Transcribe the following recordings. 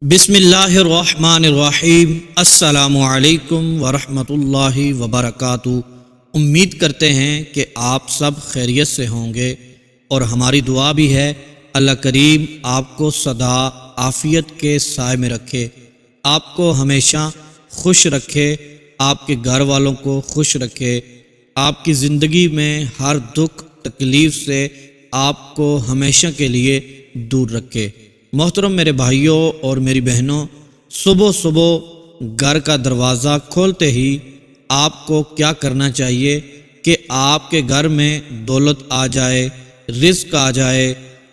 بسم اللہ الرحمن الرحیم۔ السلام علیکم ورحمۃ اللہ وبرکاتہ۔ امید کرتے ہیں کہ آپ سب خیریت سے ہوں گے، اور ہماری دعا بھی ہے اللہ کریم آپ کو سدا عافیت کے سائے میں رکھے، آپ کو ہمیشہ خوش رکھے، آپ کے گھر والوں کو خوش رکھے، آپ کی زندگی میں ہر دکھ تکلیف سے آپ کو ہمیشہ کے لیے دور رکھے۔ محترم میرے بھائیوں اور میری بہنوں، صبح صبح گھر کا دروازہ کھولتے ہی آپ کو کیا کرنا چاہیے کہ آپ کے گھر میں دولت آ جائے، رزق آ جائے،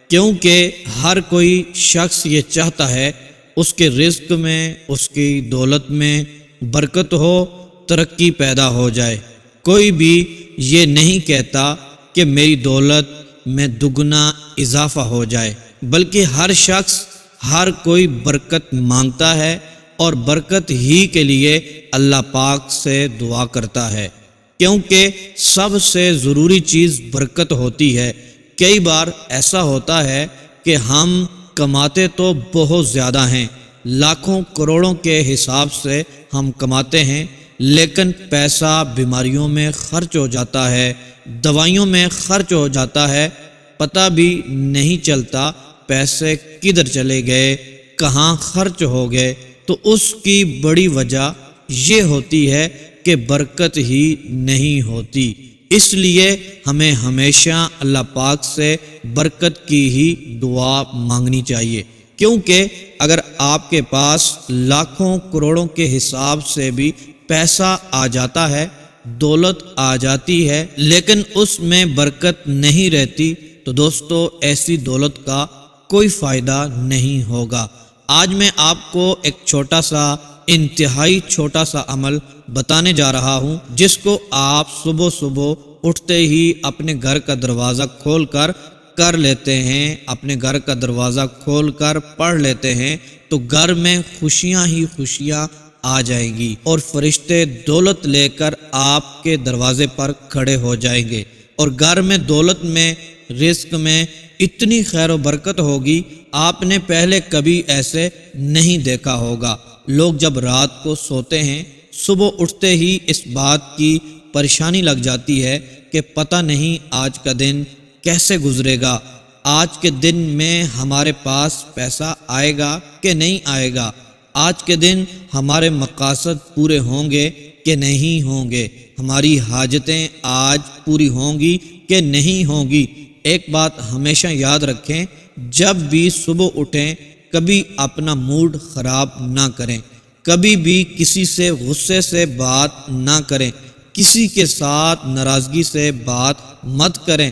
کیونکہ ہر کوئی شخص یہ چاہتا ہے اس کے رزق میں، اس کی دولت میں برکت ہو، ترقی پیدا ہو جائے۔ کوئی بھی یہ نہیں کہتا کہ میری دولت میں دگنا اضافہ ہو جائے، بلکہ ہر شخص، ہر کوئی برکت مانگتا ہے اور برکت ہی کے لیے اللہ پاک سے دعا کرتا ہے، کیونکہ سب سے ضروری چیز برکت ہوتی ہے۔ کئی بار ایسا ہوتا ہے کہ ہم کماتے تو بہت زیادہ ہیں، لاکھوں کروڑوں کے حساب سے ہم کماتے ہیں، لیکن پیسہ بیماریوں میں خرچ ہو جاتا ہے، دوائیوں میں خرچ ہو جاتا ہے، پتہ بھی نہیں چلتا پیسے کدھر چلے گئے، کہاں خرچ ہو گئے۔ تو اس کی بڑی وجہ یہ ہوتی ہے کہ برکت ہی نہیں ہوتی۔ اس لیے ہمیں ہمیشہ اللہ پاک سے برکت کی ہی دعا مانگنی چاہیے، کیونکہ اگر آپ کے پاس لاکھوں کروڑوں کے حساب سے بھی پیسہ آ جاتا ہے، دولت آ جاتی ہے، لیکن اس میں برکت نہیں رہتی، تو دوستو ایسی دولت کا کوئی فائدہ نہیں ہوگا۔ آج میں آپ کو ایک چھوٹا سا، انتہائی چھوٹا سا عمل بتانے جا رہا ہوں، جس کو آپ صبح صبح اٹھتے ہی اپنے گھر کا دروازہ کھول کر لیتے ہیں، اپنے گھر کا دروازہ کھول کر پڑھ لیتے ہیں، تو گھر میں خوشیاں ہی خوشیاں آ جائیں گی، اور فرشتے دولت لے کر آپ کے دروازے پر کھڑے ہو جائیں گے، اور گھر میں دولت میں، رزق میں اتنی خیر و برکت ہوگی، آپ نے پہلے کبھی ایسے نہیں دیکھا ہوگا۔ لوگ جب رات کو سوتے ہیں، صبح اٹھتے ہی اس بات کی پریشانی لگ جاتی ہے کہ پتہ نہیں آج کا دن کیسے گزرے گا، آج کے دن میں ہمارے پاس پیسہ آئے گا کہ نہیں آئے گا، آج کے دن ہمارے مقاصد پورے ہوں گے کہ نہیں ہوں گے، ہماری حاجتیں آج پوری ہوں گی کہ نہیں ہوں گی۔ ایک بات ہمیشہ یاد رکھیں، جب بھی صبح اٹھیں کبھی اپنا موڈ خراب نہ کریں، کبھی بھی کسی سے غصے سے بات نہ کریں، کسی کے ساتھ ناراضگی سے بات مت کریں،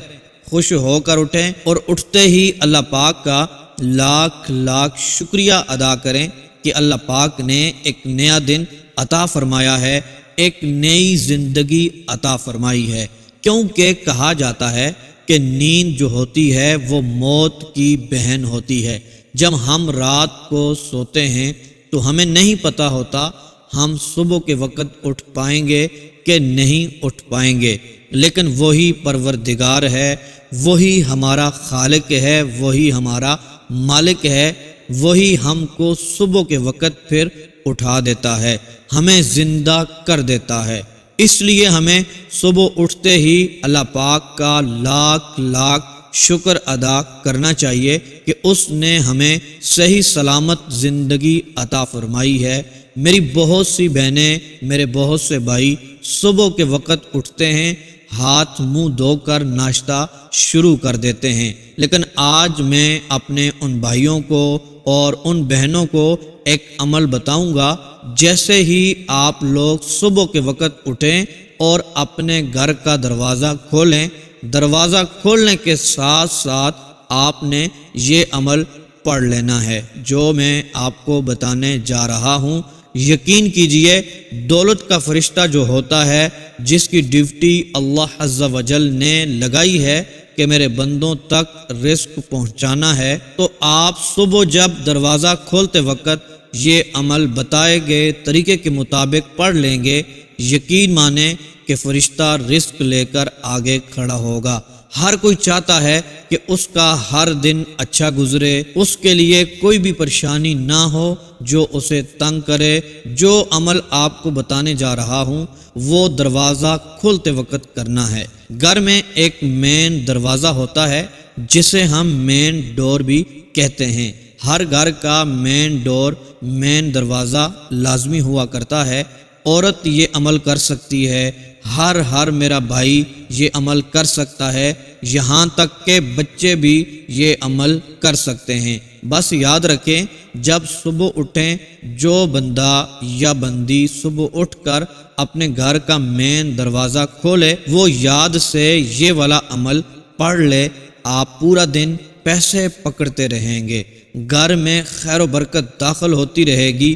خوش ہو کر اٹھیں، اور اٹھتے ہی اللہ پاک کا لاکھ لاکھ شکریہ ادا کریں کہ اللہ پاک نے ایک نیا دن عطا فرمایا ہے، ایک نئی زندگی عطا فرمائی ہے، کیونکہ کہا جاتا ہے کہ نیند جو ہوتی ہے وہ موت کی بہن ہوتی ہے۔ جب ہم رات کو سوتے ہیں تو ہمیں نہیں پتہ ہوتا ہم صبح کے وقت اٹھ پائیں گے کہ نہیں اٹھ پائیں گے، لیکن وہی پروردگار ہے، وہی ہمارا خالق ہے، وہی ہمارا مالک ہے، وہی ہم کو صبح کے وقت پھر اٹھا دیتا ہے، ہمیں زندہ کر دیتا ہے۔ اس لیے ہمیں صبح اٹھتے ہی اللہ پاک کا لاکھ لاکھ شکر ادا کرنا چاہیے کہ اس نے ہمیں صحیح سلامت زندگی عطا فرمائی ہے۔ میری بہت سی بہنیں، میرے بہت سے بھائی صبح کے وقت اٹھتے ہیں، ہاتھ منہ دھو کر ناشتہ شروع کر دیتے ہیں، لیکن آج میں اپنے ان بھائیوں کو اور ان بہنوں کو ایک عمل بتاؤں گا۔ جیسے ہی آپ لوگ صبح کے وقت اٹھیں اور اپنے گھر کا دروازہ کھولیں، دروازہ کھولنے کے ساتھ ساتھ آپ نے یہ عمل پڑھ لینا ہے جو میں آپ کو بتانے جا رہا ہوں۔ یقین کیجئے، دولت کا فرشتہ جو ہوتا ہے، جس کی ڈیوٹی اللہ عز و جل نے لگائی ہے کہ میرے بندوں تک رزق پہنچانا ہے، تو آپ صبح جب دروازہ کھولتے وقت یہ عمل بتائے گئے طریقے کے مطابق پڑھ لیں گے، یقین مانیں کہ فرشتہ رزق لے کر آگے کھڑا ہوگا۔ ہر کوئی چاہتا ہے کہ اس کا ہر دن اچھا گزرے، اس کے لیے کوئی بھی پریشانی نہ ہو جو اسے تنگ کرے۔ جو عمل آپ کو بتانے جا رہا ہوں وہ دروازہ کھولتے وقت کرنا ہے۔ گھر میں ایک مین دروازہ ہوتا ہے جسے ہم مین ڈور بھی کہتے ہیں۔ ہر گھر کا مین ڈور، مین دروازہ لازمی ہوا کرتا ہے۔ عورت یہ عمل کر سکتی ہے، ہر میرا بھائی یہ عمل کر سکتا ہے، یہاں تک کہ بچے بھی یہ عمل کر سکتے ہیں۔ بس یاد رکھیں، جب صبح اٹھیں، جو بندہ یا بندی صبح اٹھ کر اپنے گھر کا مین دروازہ کھولے وہ یاد سے یہ والا عمل پڑھ لے، آپ پورا دن پیسے پکڑتے رہیں گے، گھر میں خیر و برکت داخل ہوتی رہے گی۔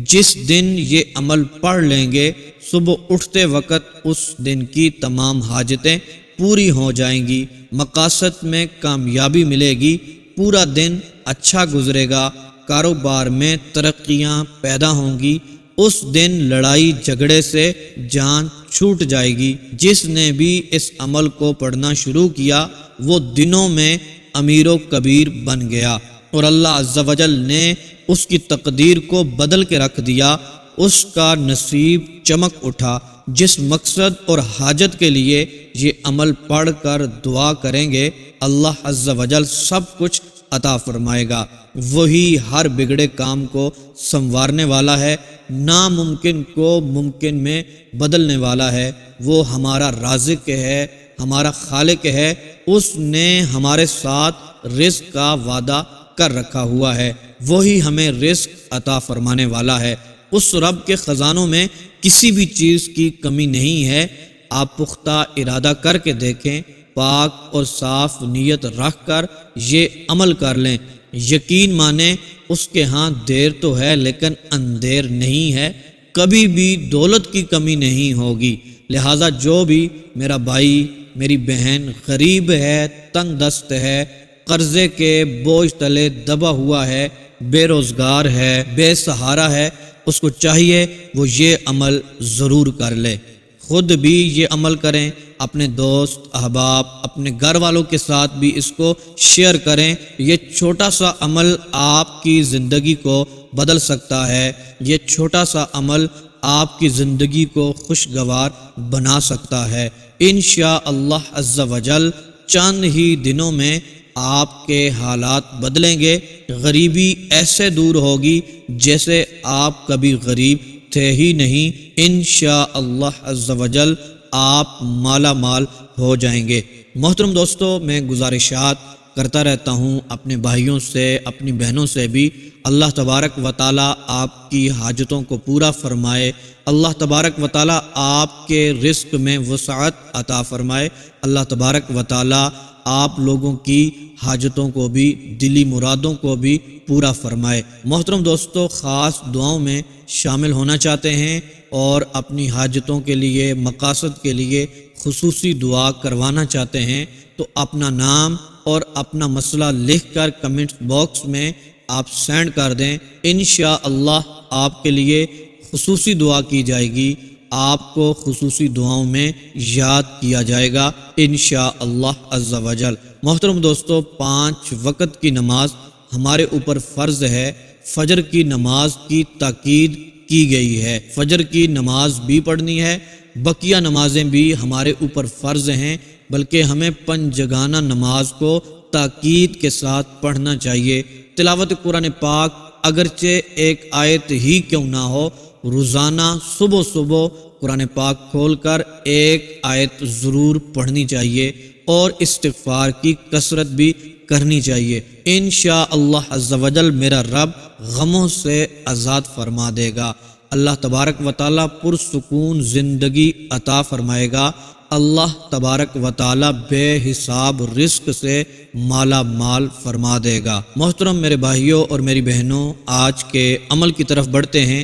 جس دن یہ عمل پڑھ لیں گے، صبح اٹھتے وقت اس دن کی تمام حاجتیں پوری ہو جائیں گی، مقاصد میں کامیابی ملے گی، پورا دن اچھا گزرے گا، کاروبار میں ترقیاں پیدا ہوں گی، اس دن لڑائی جھگڑے سے جان چھوٹ جائے گی۔ جس نے بھی اس عمل کو پڑھنا شروع کیا وہ دنوں میں امیر و کبیر بن گیا، اور اللہ عز و جل نے اس کی تقدیر کو بدل کے رکھ دیا، اس کا نصیب چمک اٹھا۔ جس مقصد اور حاجت کے لیے یہ عمل پڑھ کر دعا کریں گے اللہ عز و جل سب کچھ عطا فرمائے گا۔ وہی ہر بگڑے کام کو سنوارنے والا ہے، ناممکن کو ممکن میں بدلنے والا ہے۔ وہ ہمارا رازق ہے، ہمارا خالق ہے، اس نے ہمارے ساتھ رزق کا وعدہ کر رکھا ہوا ہے، وہی ہمیں رزق عطا فرمانے والا ہے۔ اس رب کے خزانوں میں کسی بھی چیز کی کمی نہیں ہے۔ آپ پختہ ارادہ کر کے دیکھیں، پاک اور صاف نیت رکھ کر یہ عمل کر لیں، یقین مانیں اس کے ہاں دیر تو ہے لیکن اندھیر نہیں ہے، کبھی بھی دولت کی کمی نہیں ہوگی۔ لہٰذا جو بھی میرا بھائی میری بہن غریب ہے، تنگ دست ہے، قرضے کے بوجھ تلے دبا ہوا ہے، بے روزگار ہے، بے سہارا ہے، اس کو چاہیے وہ یہ عمل ضرور کر لے، خود بھی یہ عمل کریں، اپنے دوست احباب اپنے گھر والوں کے ساتھ بھی اس کو شیئر کریں۔ یہ چھوٹا سا عمل آپ کی زندگی کو بدل سکتا ہے، یہ چھوٹا سا عمل آپ کی زندگی کو خوشگوار بنا سکتا ہے۔ انشاءاللہ عز و جل چند ہی دنوں میں آپ کے حالات بدلیں گے، غریبی ایسے دور ہوگی جیسے آپ کبھی غریب تھے ہی نہیں۔ انشاءاللہ عز و جل آپ مالا مال ہو جائیں گے۔ محترم دوستو، میں گزارشات کرتا رہتا ہوں اپنے بھائیوں سے، اپنی بہنوں سے بھی، اللہ تبارک و تعالیٰ آپ کی حاجتوں کو پورا فرمائے، اللہ تبارک و تعالیٰ آپ کے رزق میں وسعت عطا فرمائے، اللہ تبارک و تعالیٰ آپ لوگوں کی حاجتوں کو بھی، دلی مرادوں کو بھی پورا فرمائے۔ محترم دوستو، خاص دعاؤں میں شامل ہونا چاہتے ہیں اور اپنی حاجتوں کے لیے، مقاصد کے لیے خصوصی دعا کروانا چاہتے ہیں تو اپنا نام اور اپنا مسئلہ لکھ کر کمنٹ باکس میں آپ سینڈ کر دیں، انشاءاللہ آپ کے لیے خصوصی دعا کی جائے گی، آپ کو خصوصی دعاؤں میں یاد کیا جائے گا انشاءاللہ عز و جل۔ محترم دوستو، 5 وقت کی نماز ہمارے اوپر فرض ہے، فجر کی نماز کی تاکید کی گئی ہے، فجر کی نماز بھی پڑھنی ہے، بقیہ نمازیں بھی ہمارے اوپر فرض ہیں، بلکہ ہمیں 5 جگانہ نماز کو تاکید کے ساتھ پڑھنا چاہیے۔ تلاوت قرآن پاک اگرچہ ایک آیت ہی کیوں نہ ہو، روزانہ صبح صبح قرآن پاک کھول کر ایک آیت ضرور پڑھنی چاہیے اور استغفار کی کثرت بھی کرنی چاہیے۔ انشاءاللہ عز و جل میرا رب غموں سے آزاد فرما دے گا، اللہ تبارک و تعالیٰ پرسکون زندگی عطا فرمائے گا، اللہ تبارک و تعالیٰ بے حساب رزق سے مالا مال فرما دے گا۔ محترم میرے بھائیوں اور میری بہنوں، آج کے عمل کی طرف بڑھتے ہیں۔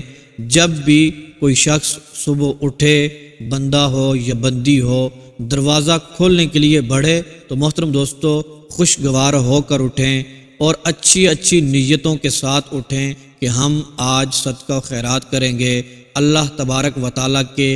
جب بھی کوئی شخص صبح اٹھے، بندہ ہو یا بندی ہو، دروازہ کھولنے کے لیے بڑھے تو محترم دوستو خوشگوار ہو کر اٹھیں اور اچھی نیتوں کے ساتھ اٹھیں کہ کہ ہم آج صدقہ و خیرات کریں گے، اللہ تبارک و تعالیٰ کے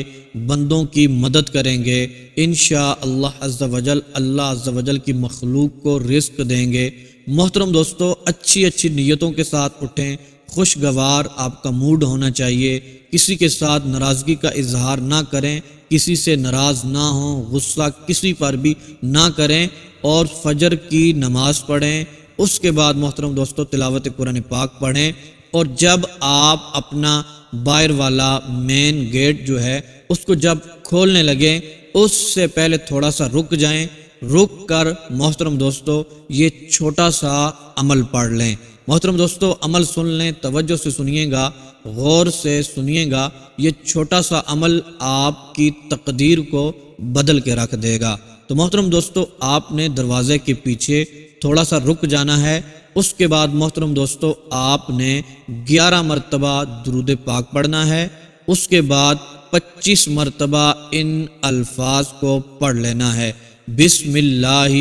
بندوں کی مدد کریں گے، انشاءاللہ عز و جل اللہ عز و جل کی مخلوق کو رزق دیں گے۔ محترم دوستو، اچھی اچھی نیتوں کے ساتھ اٹھیں، خوشگوار آپ کا موڈ ہونا چاہیے، کسی کے ساتھ ناراضگی کا اظہار نہ کریں، کسی سے ناراض نہ ہوں، غصہ کسی پر بھی نہ کریں، اور فجر کی نماز پڑھیں۔ اس کے بعد محترم دوستو تلاوت قرآن پاک پڑھیں، اور جب آپ اپنا باہر والا مین گیٹ جو ہے اس کو جب کھولنے لگیں، اس سے پہلے تھوڑا سا رک جائیں، رک کر محترم دوستو یہ چھوٹا سا عمل پڑھ لیں۔ محترم دوستو عمل سن لیں، توجہ سے سنیے گا، غور سے سنیے گا، یہ چھوٹا سا عمل آپ کی تقدیر کو بدل کے رکھ دے گا۔ تو محترم دوستو آپ نے دروازے کے پیچھے تھوڑا سا رک جانا ہے، اس کے بعد محترم دوستو آپ نے 11 مرتبہ درود پاک پڑھنا ہے، اس کے بعد 25 مرتبہ ان الفاظ کو پڑھ لینا ہے، بسم اللہ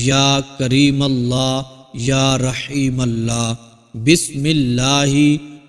یا کریم اللہ یا رحیم اللہ، بسم اللہ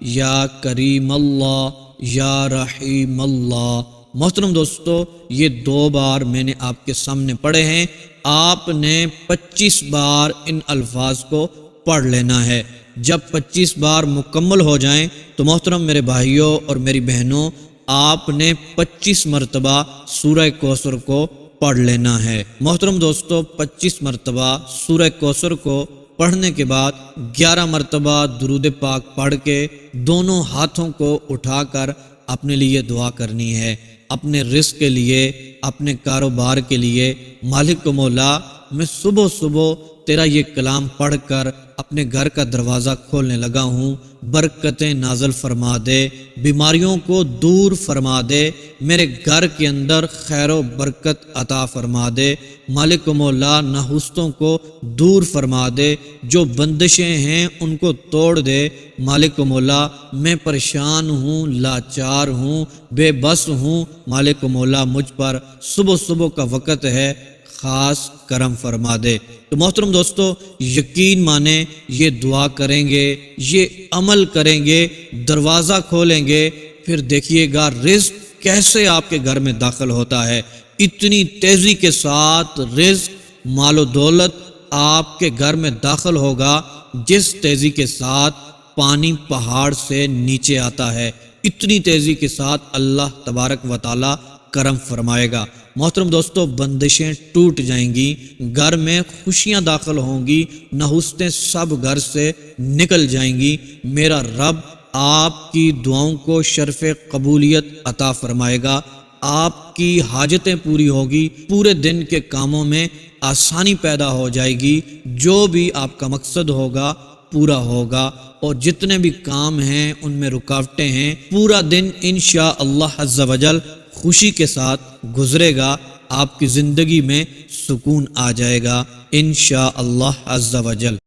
یا کریم اللہ یا رحیم اللہ۔ محترم دوستو یہ 2 بار میں نے آپ کے سامنے پڑھے ہیں، آپ نے 25 بار ان الفاظ کو پڑھ لینا ہے۔ جب 25 بار مکمل ہو جائیں تو محترم میرے بھائیوں اور میری بہنوں، آپ نے 25 مرتبہ سورہ کوثر کو پڑھ لینا ہے۔ محترم دوستو 25 مرتبہ سورہ کوثر کو پڑھنے کے بعد 11 مرتبہ درود پاک پڑھ کے دونوں ہاتھوں کو اٹھا کر اپنے لیے دعا کرنی ہے، اپنے رزق کے لیے، اپنے کاروبار کے لیے۔ مالک و مولا، میں صبح صبح تیرا یہ کلام پڑھ کر اپنے گھر کا دروازہ کھولنے لگا ہوں، برکتیں نازل فرما دے، بیماریوں کو دور فرما دے، میرے گھر کے اندر خیر و برکت عطا فرما دے، مالک و مولا نحوستوں کو دور فرما دے، جو بندشیں ہیں ان کو توڑ دے، مالک و مولا میں پریشان ہوں، لاچار ہوں، بے بس ہوں، مالک و مولا مجھ پر صبح صبح کا وقت ہے، خاص کرم فرما دے۔ تو محترم دوستو یقین مانیں، یہ دعا کریں گے، یہ عمل کریں گے، دروازہ کھولیں گے، پھر دیکھیے گا رزق کیسے آپ کے گھر میں داخل ہوتا ہے، اتنی تیزی کے ساتھ رزق، مال و دولت آپ کے گھر میں داخل ہوگا جس تیزی کے ساتھ پانی پہاڑ سے نیچے آتا ہے، اتنی تیزی کے ساتھ اللہ تبارک و تعالی کرم فرمائے گا۔ محترم دوستو بندشیں ٹوٹ جائیں گی، گھر میں خوشیاں داخل ہوں گی، نحوستیں سب گھر سے نکل جائیں گی، میرا رب آپ کی دعاؤں کو شرف قبولیت عطا فرمائے گا، آپ کی حاجتیں پوری ہوگی، پورے دن کے کاموں میں آسانی پیدا ہو جائے گی، جو بھی آپ کا مقصد ہوگا پورا ہوگا، اور جتنے بھی کام ہیں ان میں رکاوٹیں ہیں، پورا دن انشاءاللہ عز و جل خوشی کے ساتھ گزرے گا، آپ کی زندگی میں سکون آ جائے گا انشاءاللہ عز و جل۔